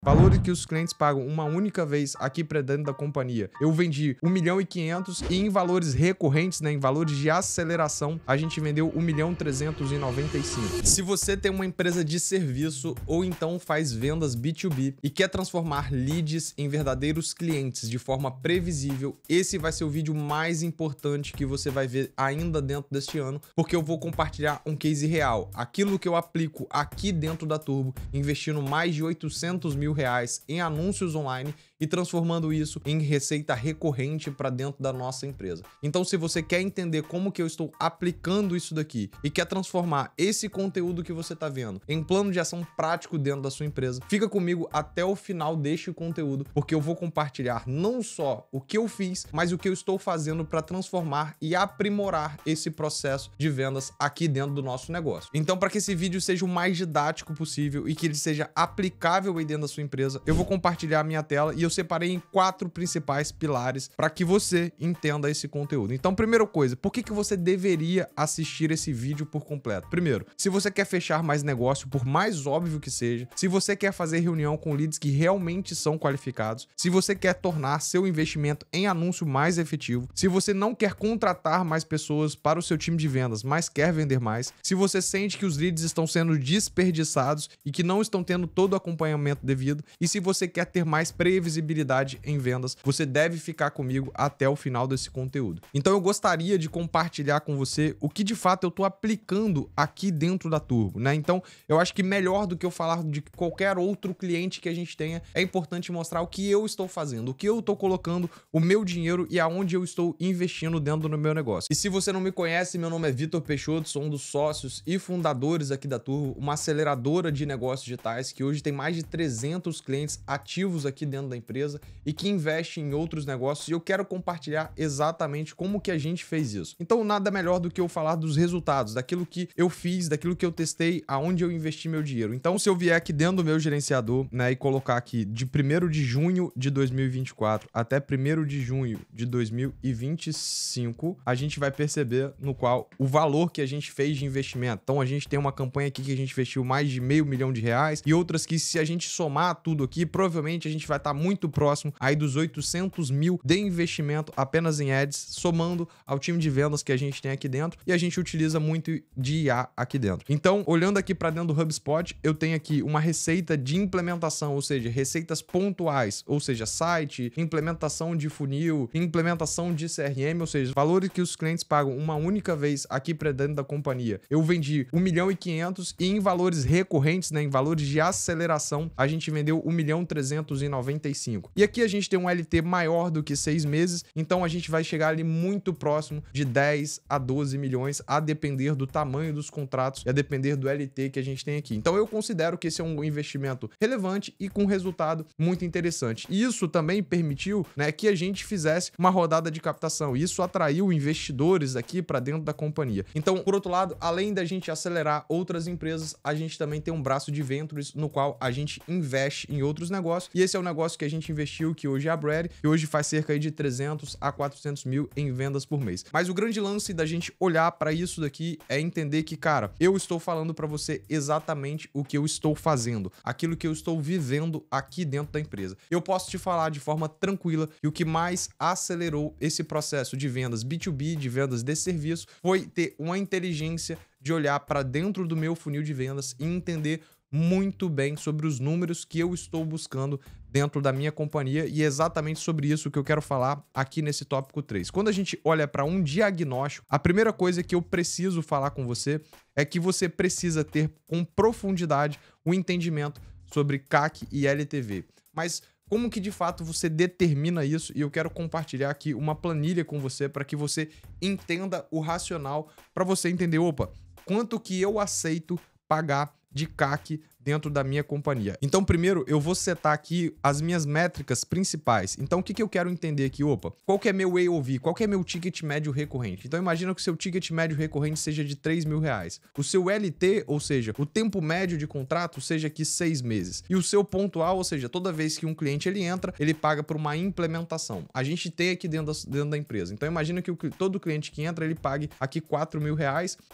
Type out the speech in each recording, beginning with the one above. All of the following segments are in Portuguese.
valores que os clientes pagam uma única vez aqui para dentro da companhia. Eu vendi 1.500.000 e em valores recorrentes, né, em valores de aceleração, a gente vendeu 1.395.000. Se você tem uma empresa de serviço ou então faz vendas B2B e quer transformar leads em verdadeiros clientes de forma previsível, esse vai ser o vídeo mais importante que você vai ver ainda dentro deste ano, porque eu vou compartilhar um case real, aquilo que eu aplico aqui dentro da Turbo, investindo mais de R$800 mil em anúncios online e transformando isso em receita recorrente para dentro da nossa empresa. Então, se você quer entender como que eu estou aplicando isso daqui e quer transformar esse conteúdo que você está vendo em plano de ação prático dentro da sua empresa, fica comigo até o final deste conteúdo, porque eu vou compartilhar não só o que eu fiz, mas o que eu estou fazendo para transformar e aprimorar esse processo de vendas aqui dentro do nosso negócio. Então, para que esse vídeo seja o mais didático possível e que ele seja aplicável aí dentro da sua empresa, eu vou compartilhar a minha tela e eu separei em 4 principais pilares para que você entenda esse conteúdo. Então, primeira coisa, por que você deveria assistir esse vídeo por completo? Primeiro, se você quer fechar mais negócio, por mais óbvio que seja, se você quer fazer reunião com leads que realmente são qualificados, se você quer tornar seu investimento em anúncio mais efetivo, se você não quer contratar mais pessoas para o seu time de vendas, mas quer vender mais, se você sente que os leads estão sendo desperdiçados e que não estão tendo todo o acompanhamento devido, e se você quer ter mais previsibilidade em vendas, você deve ficar comigo até o final desse conteúdo. Então eu gostaria de compartilhar com você o que de fato eu estou aplicando aqui dentro da Turbo, né? Então eu acho que melhor do que eu falar de qualquer outro cliente que a gente tenha, é importante mostrar o que eu estou fazendo, o que eu estou colocando o meu dinheiro e aonde eu estou investindo dentro do meu negócio. E se você não me conhece, meu nome é Vitor Peixoto, sou um dos sócios e fundadores aqui da Turbo, uma aceleradora de negócios digitais que hoje tem mais de 300 clientes ativos aqui dentro da empresa e que investe em outros negócios, e eu quero compartilhar exatamente como que a gente fez isso. Então nada melhor do que eu falar dos resultados, daquilo que eu fiz, daquilo que eu testei, aonde eu investi meu dinheiro. Então se eu vier aqui dentro do meu gerenciador, né, e colocar aqui de 1º de junho de 2024 até 1º de junho de 2025, a gente vai perceber no qual o valor que a gente fez de investimento. Então a gente tem uma campanha aqui que a gente investiu mais de R$500 mil e outras que, se a gente somar tudo aqui, provavelmente a gente vai estar muito próximo aí dos 800 mil de investimento apenas em ads, somando ao time de vendas que a gente tem aqui dentro, e a gente utiliza muito de IA aqui dentro. Então, olhando aqui para dentro do HubSpot, eu tenho aqui uma receita de implementação, ou seja, receitas pontuais, ou seja, site, implementação de funil, implementação de CRM, ou seja, valores que os clientes pagam uma única vez aqui para dentro da companhia. Eu vendi 1.500.000 e em valores recorrentes, né, em valores de aceleração, a gente vendeu 1.395.000. E aqui a gente tem um LT maior do que 6 meses, então a gente vai chegar ali muito próximo de 10 a 12 milhões, a depender do tamanho dos contratos e a depender do LT que a gente tem aqui. Então eu considero que esse é um investimento relevante e com resultado muito interessante. E isso também permitiu, né, que a gente fizesse uma rodada de captação. Isso atraiu investidores aqui para dentro da companhia. Então, por outro lado, além da gente acelerar outras empresas, a gente também tem um braço de ventures no qual a gente investe em outros negócios. E esse é o negócio que a gente investiu, que hoje é a Brady, que hoje faz cerca de 300 a 400 mil em vendas por mês. Mas o grande lance da gente olhar para isso daqui é entender que, cara, eu estou falando para você exatamente o que eu estou fazendo, aquilo que eu estou vivendo aqui dentro da empresa. Eu posso te falar de forma tranquila que o que mais acelerou esse processo de vendas B2B, de vendas de serviço, foi ter uma inteligência de olhar para dentro do meu funil de vendas e entender muito bem sobre os números que eu estou buscando dentro da minha companhia, e é exatamente sobre isso que eu quero falar aqui nesse tópico 3. Quando a gente olha para um diagnóstico, a primeira coisa que eu preciso falar com você é que você precisa ter com profundidade o entendimento sobre CAC e LTV. Mas como que de fato você determina isso? E eu quero compartilhar aqui uma planilha com você para que você entenda o racional, para você entender, opa, quanto que eu aceito pagar de CAC dentro da minha companhia. Então, primeiro, eu vou setar aqui as minhas métricas principais. Então, o que eu quero entender aqui? Opa, qual que é meu AOV? Qual que é meu ticket médio recorrente? Então, imagina que o seu ticket médio recorrente seja de R$3 mil. O seu LT, ou seja, o tempo médio de contrato, seja aqui 6 meses. E o seu pontual, ou seja, toda vez que um cliente ele entra, ele paga por uma implementação. A gente tem aqui dentro da empresa. Então, imagina que todo cliente que entra, ele pague aqui R$4 mil.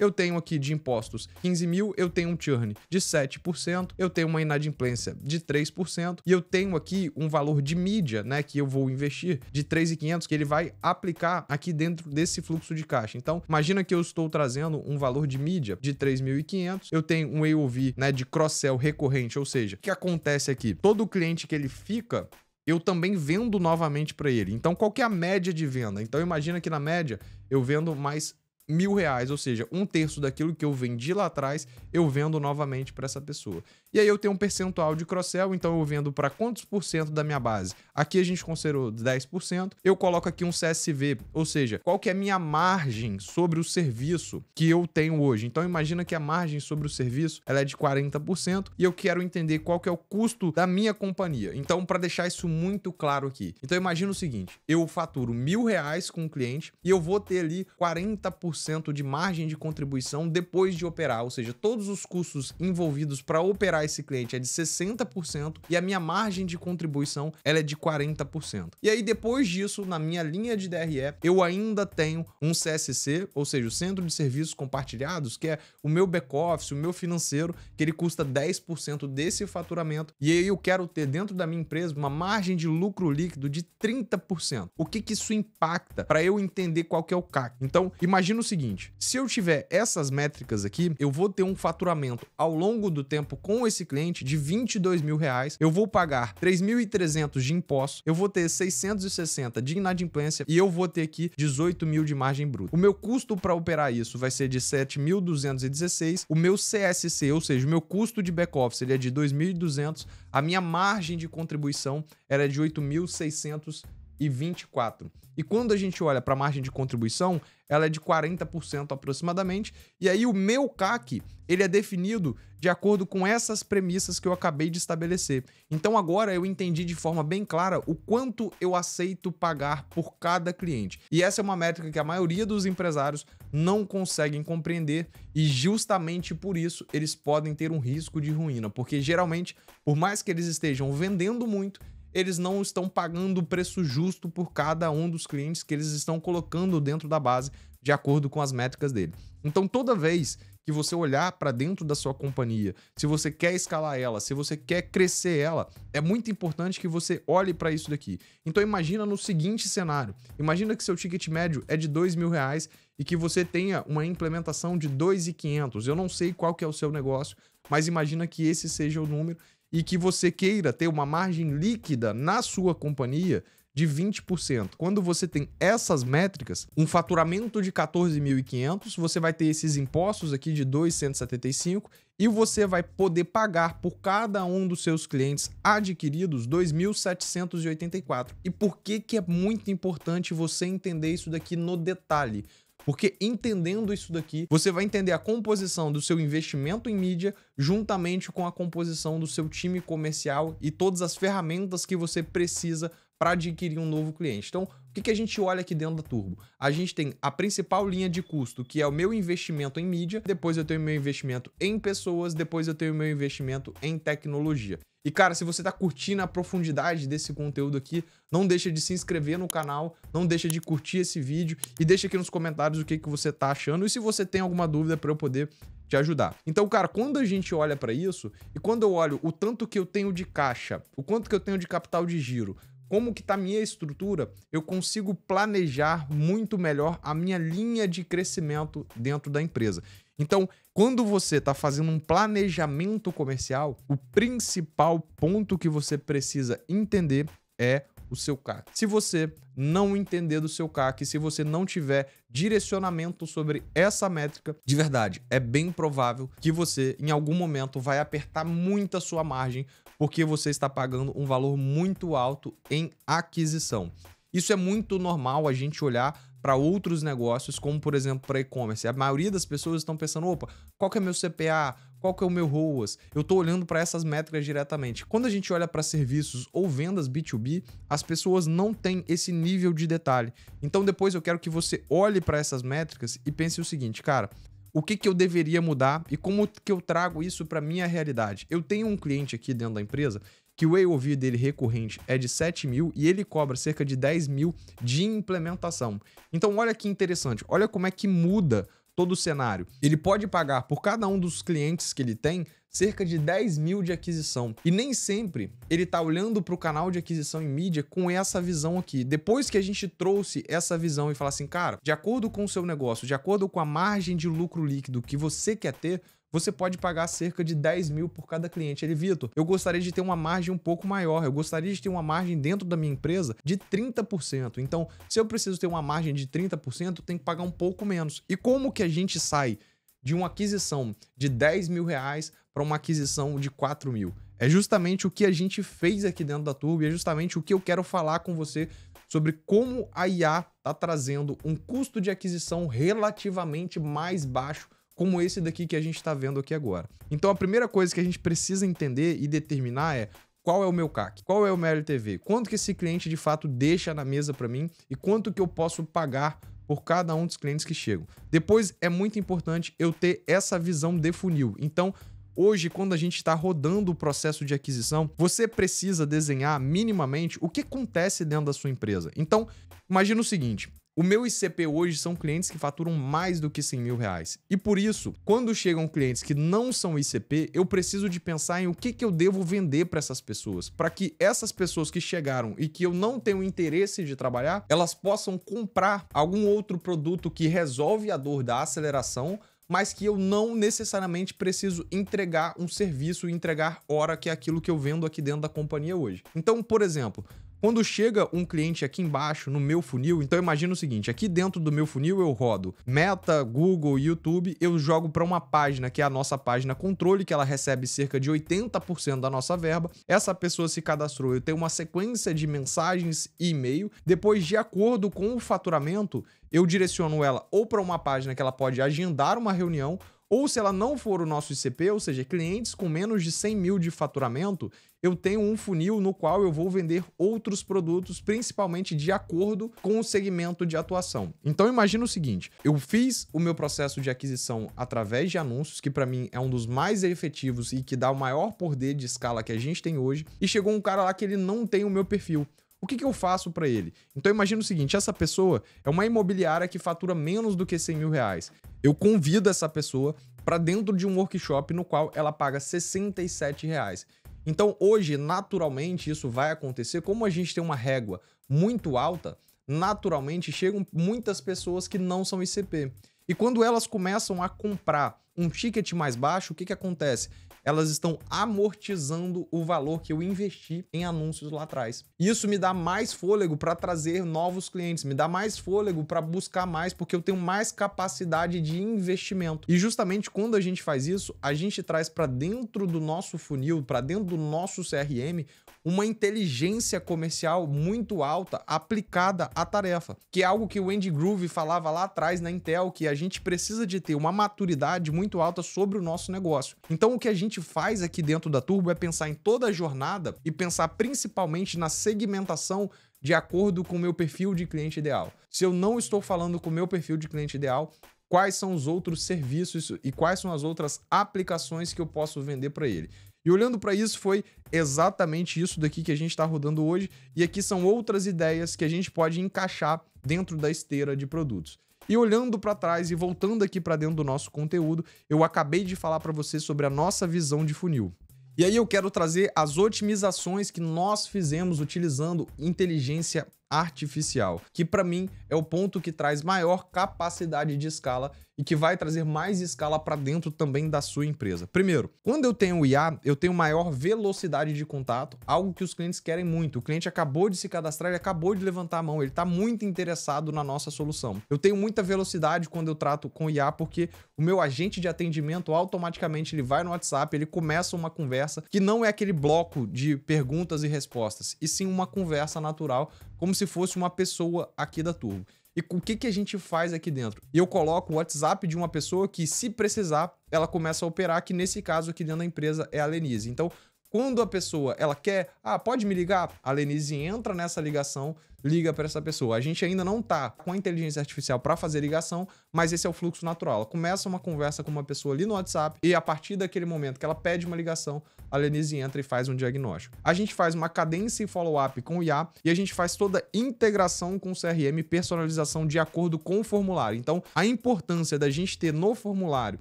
Eu tenho aqui de impostos 15 mil, eu tenho um churn de 7%, 10%, eu tenho uma inadimplência de 3% e eu tenho aqui um valor de mídia, né, que eu vou investir de 3.500 que ele vai aplicar aqui dentro desse fluxo de caixa. Então, imagina que eu estou trazendo um valor de mídia de 3.500, eu tenho um AOV, né, de cross-sell recorrente, ou seja, o que acontece aqui? Todo cliente que ele fica, eu também vendo novamente para ele. Então, qual que é a média de venda? Então, imagina que na média eu vendo mais R$1.000, ou seja, 1/3 daquilo que eu vendi lá atrás, eu vendo novamente para essa pessoa. E aí eu tenho um percentual de cross-sell, então eu vendo para quantos por cento da minha base? Aqui a gente considerou 10%. Eu coloco aqui um CSV, ou seja, qual que é a minha margem sobre o serviço que eu tenho hoje. Então imagina que a margem sobre o serviço ela é de 40% e eu quero entender qual que é o custo da minha companhia. Então, para deixar isso muito claro aqui. Então imagina o seguinte, eu faturo R$1.000 com o cliente e eu vou ter ali 40% de margem de contribuição depois de operar, ou seja, todos os custos envolvidos para operar esse cliente é de 60% e a minha margem de contribuição ela é de 40%. E aí depois disso, na minha linha de DRE, eu ainda tenho um CSC, ou seja, o Centro de Serviços Compartilhados, que é o meu back-office, o meu financeiro, que ele custa 10% desse faturamento, e aí eu quero ter dentro da minha empresa uma margem de lucro líquido de 30%. O que isso impacta para eu entender qual que é o CAC? Então, imagina o seguinte, se eu tiver essas métricas aqui, eu vou ter um faturamento ao longo do tempo com esse cliente de R$22.000, eu vou pagar 3.300 de impostos, eu vou ter 660 de inadimplência e eu vou ter aqui 18.000 de margem bruta. O meu custo para operar isso vai ser de 7.216, o meu CSC, ou seja, o meu custo de back-office, ele é de 2.200, a minha margem de contribuição era de 8.624. E quando a gente olha para a margem de contribuição, ela é de 40% aproximadamente, e aí o meu CAC, ele é definido de acordo com essas premissas que eu acabei de estabelecer. Então agora eu entendi de forma bem clara o quanto eu aceito pagar por cada cliente. E essa é uma métrica que a maioria dos empresários não conseguem compreender e justamente por isso eles podem ter um risco de ruína, porque geralmente, por mais que eles estejam vendendo muito, eles não estão pagando o preço justo por cada um dos clientes que eles estão colocando dentro da base de acordo com as métricas dele. Então, toda vez que você olhar para dentro da sua companhia, se você quer escalar ela, se você quer crescer ela, é muito importante que você olhe para isso daqui. Então, imagina no seguinte cenário. Imagina que seu ticket médio é de R$2.000 e que você tenha uma implementação de 2.500. Eu não sei qual que é o seu negócio, mas imagina que esse seja o número e que você queira ter uma margem líquida na sua companhia de 20%. Quando você tem essas métricas, um faturamento de 14.500, você vai ter esses impostos aqui de 2.175 e você vai poder pagar por cada um dos seus clientes adquiridos 2.784. E por que é muito importante você entender isso daqui no detalhe? Porque entendendo isso daqui, você vai entender a composição do seu investimento em mídia juntamente com a composição do seu time comercial e todas as ferramentas que você precisa para adquirir um novo cliente. Então, o que a gente olha aqui dentro da Turbo? A gente tem a principal linha de custo, que é o meu investimento em mídia, depois eu tenho meu investimento em pessoas, depois eu tenho meu investimento em tecnologia. E cara, se você tá curtindo a profundidade desse conteúdo aqui, não deixa de se inscrever no canal, não deixa de curtir esse vídeo e deixa aqui nos comentários o que você tá achando e se você tem alguma dúvida para eu poder te ajudar. Então, cara, quando a gente olha para isso e quando eu olho o tanto que eu tenho de caixa, o quanto que eu tenho de capital de giro, como que tá a minha estrutura, eu consigo planejar muito melhor a minha linha de crescimento dentro da empresa. Então, quando você está fazendo um planejamento comercial, o principal ponto que você precisa entender é o seu CAC. Se você não entender do seu CAC, se você não tiver direcionamento sobre essa métrica, de verdade, é bem provável que você, em algum momento, vai apertar muito a sua margem, porque você está pagando um valor muito alto em aquisição. Isso é muito normal a gente olhar para outros negócios, como por exemplo para e-commerce. A maioria das pessoas estão pensando, opa, qual que é meu CPA? Qual que é o meu ROAS? Eu estou olhando para essas métricas diretamente. Quando a gente olha para serviços ou vendas B2B, as pessoas não têm esse nível de detalhe. Então depois eu quero que você olhe para essas métricas e pense o seguinte, cara, o que eu deveria mudar e como que eu trago isso para minha realidade? Eu tenho um cliente aqui dentro da empresa que o AOV dele recorrente é de 7.000 e ele cobra cerca de 10.000 de implementação. Então olha que interessante, olha como é que muda todo o cenário. Ele pode pagar por cada um dos clientes que ele tem cerca de 10 mil de aquisição. E nem sempre ele tá olhando para o canal de aquisição em mídia com essa visão aqui. Depois que a gente trouxe essa visão e falar assim, cara, de acordo com o seu negócio, de acordo com a margem de lucro líquido que você quer ter, você pode pagar cerca de 10 mil por cada cliente. Ele, Vitor, eu gostaria de ter uma margem um pouco maior, eu gostaria de ter uma margem dentro da minha empresa de 30%. Então, se eu preciso ter uma margem de 30%, eu tenho que pagar um pouco menos. E como que a gente sai de uma aquisição de 10 mil reais para uma aquisição de 4 mil? É justamente o que a gente fez aqui dentro da Turbo e é justamente o que eu quero falar com você sobre como a IA está trazendo um custo de aquisição relativamente mais baixo como esse daqui que a gente está vendo aqui agora. Então a primeira coisa que a gente precisa entender e determinar é qual é o meu CAC, qual é o meu LTV, quanto que esse cliente de fato deixa na mesa para mim e quanto que eu posso pagar por cada um dos clientes que chegam. Depois é muito importante eu ter essa visão de funil. Então hoje, quando a gente está rodando o processo de aquisição, você precisa desenhar minimamente o que acontece dentro da sua empresa. Então imagina o seguinte, o meu ICP hoje são clientes que faturam mais do que 100 mil reais. E por isso, quando chegam clientes que não são ICP, eu preciso de pensar em o que eu devo vender para essas pessoas. Para que essas pessoas que chegaram e que eu não tenho interesse de trabalhar, elas possam comprar algum outro produto que resolve a dor da aceleração, mas que eu não necessariamente preciso entregar um serviço, entregar hora, que é aquilo que eu vendo aqui dentro da companhia hoje. Então, por exemplo, quando chega um cliente aqui embaixo no meu funil, então imagina o seguinte, aqui dentro do meu funil eu rodo Meta, Google, YouTube, eu jogo para uma página que é a nossa página controle, que ela recebe cerca de 80% da nossa verba. Essa pessoa se cadastrou, eu tenho uma sequência de mensagens e e-mail. Depois, de acordo com o faturamento, eu direciono ela ou para uma página que ela pode agendar uma reunião, ou se ela não for o nosso ICP, ou seja, clientes com menos de 100 mil de faturamento, eu tenho um funil no qual eu vou vender outros produtos, principalmente de acordo com o segmento de atuação. Então imagina o seguinte, eu fiz o meu processo de aquisição através de anúncios, que para mim é um dos mais efetivos e que dá o maior poder de escala que a gente tem hoje, e chegou um cara lá que ele não tem o meu perfil. O que eu faço para ele? Então imagina o seguinte, essa pessoa é uma imobiliária que fatura menos do que 100 mil reais. Eu convido essa pessoa para dentro de um workshop no qual ela paga 67 reais. Então hoje, naturalmente, isso vai acontecer. Como a gente tem uma régua muito alta, naturalmente chegam muitas pessoas que não são ICP. E quando elas começam a comprar um ticket mais baixo, o que acontece? Elas estão amortizando o valor que eu investi em anúncios lá atrás. Isso me dá mais fôlego para trazer novos clientes, me dá mais fôlego para buscar mais, porque eu tenho mais capacidade de investimento. E justamente quando a gente faz isso, a gente traz para dentro do nosso funil, para dentro do nosso CRM, uma inteligência comercial muito alta aplicada à tarefa, que é algo que o Andy Grove falava lá atrás na Intel, que a gente precisa de ter uma maturidade muito alta sobre o nosso negócio. Então o que a gente faz aqui dentro da Turbo é pensar em toda a jornada e pensar principalmente na segmentação de acordo com o meu perfil de cliente ideal. Se eu não estou falando com o meu perfil de cliente ideal, quais são os outros serviços e quais são as outras aplicações que eu posso vender para ele? E olhando para isso, foi exatamente isso daqui que a gente está rodando hoje. E aqui são outras ideias que a gente pode encaixar dentro da esteira de produtos. E olhando para trás e voltando aqui para dentro do nosso conteúdo, eu acabei de falar para você sobre a nossa visão de funil. E aí eu quero trazer as otimizações que nós fizemos utilizando inteligência artificial, que para mim é o ponto que traz maior capacidade de escala e que vai trazer mais escala para dentro também da sua empresa. Primeiro, quando eu tenho o IA, eu tenho maior velocidade de contato, algo que os clientes querem muito. O cliente acabou de se cadastrar, ele acabou de levantar a mão, ele está muito interessado na nossa solução. Eu tenho muita velocidade quando eu trato com IA, porque o meu agente de atendimento automaticamente ele vai no WhatsApp, ele começa uma conversa que não é aquele bloco de perguntas e respostas, e sim uma conversa natural, como se fosse uma pessoa aqui da Turbo. E o que a gente faz aqui dentro? Eu coloco o WhatsApp de uma pessoa que, se precisar, ela começa a operar, que nesse caso aqui dentro da empresa é a Lenise. Então, quando a pessoa ela quer, pode me ligar? A Lenise entra nessa ligação, liga para essa pessoa. A gente ainda não tá com a inteligência artificial para fazer ligação, mas esse é o fluxo natural. Ela começa uma conversa com uma pessoa ali no WhatsApp e a partir daquele momento que ela pede uma ligação, a Lenise entra e faz um diagnóstico. A gente faz uma cadência e follow-up com o IA e a gente faz toda a integração com o CRM, personalização de acordo com o formulário. Então, a importância da gente ter no formulário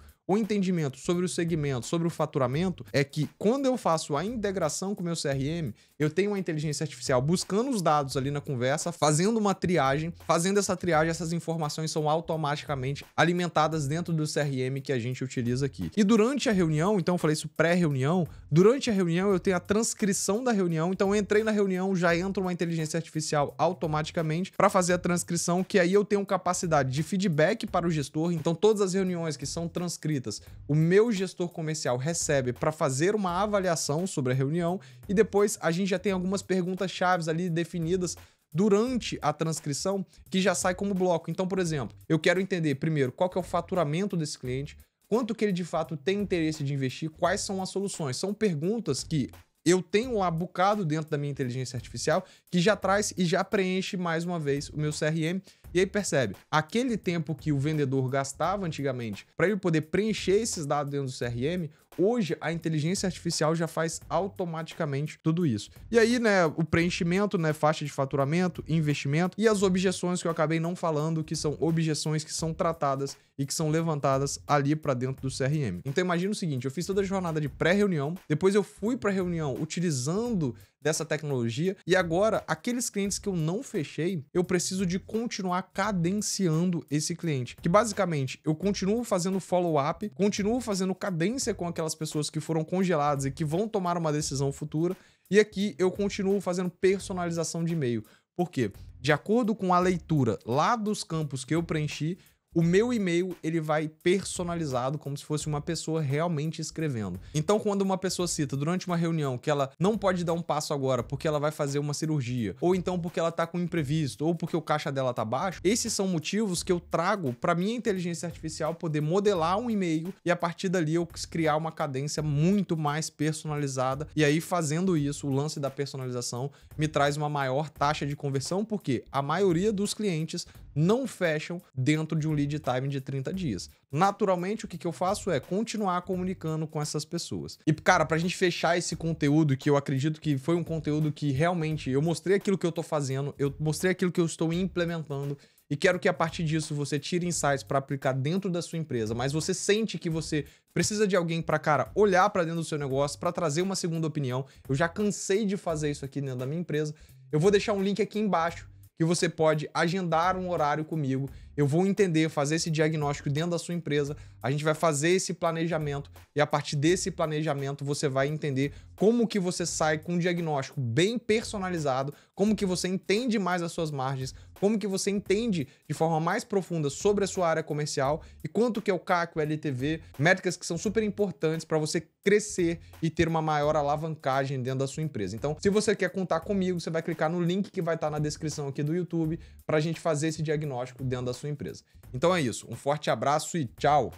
o entendimento sobre o segmento, sobre o faturamento, é que quando eu faço a integração com o meu CRM, eu tenho uma inteligência artificial buscando os dados ali na conversa, fazendo uma triagem, fazendo essa triagem, essas informações são automaticamente alimentadas dentro do CRM que a gente utiliza aqui. E durante a reunião, então eu falei isso pré-reunião, durante a reunião eu tenho a transcrição da reunião, então eu entrei na reunião, já entra uma inteligência artificial automaticamente para fazer a transcrição, que aí eu tenho capacidade de feedback para o gestor, então todas as reuniões que são transcritas, o meu gestor comercial recebe para fazer uma avaliação sobre a reunião e depois a gente já tem algumas perguntas-chave ali definidas durante a transcrição que já sai como bloco. Então, por exemplo, eu quero entender primeiro qual que é o faturamento desse cliente, quanto que ele de fato tem interesse de investir, quais são as soluções. São perguntas que eu tenho lá bucado dentro da minha inteligência artificial que já traz e já preenche mais uma vez o meu CRM. E aí percebe, aquele tempo que o vendedor gastava antigamente para ele poder preencher esses dados dentro do CRM, hoje a inteligência artificial já faz automaticamente tudo isso. E aí, né, o preenchimento, né, faixa de faturamento, investimento e as objeções que eu acabei não falando, que são objeções que são tratadas e que são levantadas ali para dentro do CRM. Então imagina o seguinte, eu fiz toda a jornada de pré-reunião, depois eu fui para a reunião utilizando dessa tecnologia e agora aqueles clientes que eu não fechei, eu preciso de continuar cadenciando esse cliente, que basicamente eu continuo fazendo follow-up, continuo fazendo cadência com aquelas pessoas que foram congeladas e que vão tomar uma decisão futura, e aqui eu continuo fazendo personalização de e-mail. Por quê? De acordo com a leitura lá dos campos que eu preenchi, o meu e-mail ele vai personalizado como se fosse uma pessoa realmente escrevendo. Então, quando uma pessoa cita durante uma reunião que ela não pode dar um passo agora porque ela vai fazer uma cirurgia, ou então porque ela tá com um imprevisto, ou porque o caixa dela tá baixo, esses são motivos que eu trago para minha inteligência artificial poder modelar um e-mail e a partir dali eu criar uma cadência muito mais personalizada. E aí, fazendo isso, o lance da personalização me traz uma maior taxa de conversão, porque a maioria dos clientes não fecham dentro de um lead time de 30 dias. Naturalmente, o que eu faço é continuar comunicando com essas pessoas. E, cara, pra gente fechar esse conteúdo, que eu acredito que foi um conteúdo que realmente eu mostrei aquilo que eu tô fazendo, eu mostrei aquilo que eu estou implementando, e quero que a partir disso você tire insights para aplicar dentro da sua empresa, mas você sente que você precisa de alguém para, cara, olhar para dentro do seu negócio, para trazer uma segunda opinião. Eu já cansei de fazer isso aqui dentro da minha empresa. Eu vou deixar um link aqui embaixo que você pode agendar um horário comigo. Eu vou entender, fazer esse diagnóstico dentro da sua empresa, a gente vai fazer esse planejamento e a partir desse planejamento você vai entender como que você sai com um diagnóstico bem personalizado, como que você entende mais as suas margens, como que você entende de forma mais profunda sobre a sua área comercial e quanto que é o CAC, o LTV, métricas que são super importantes para você crescer e ter uma maior alavancagem dentro da sua empresa. Então, se você quer contar comigo, você vai clicar no link que vai estar na descrição aqui do YouTube para a gente fazer esse diagnóstico dentro da sua empresa. Então é isso, um forte abraço e tchau!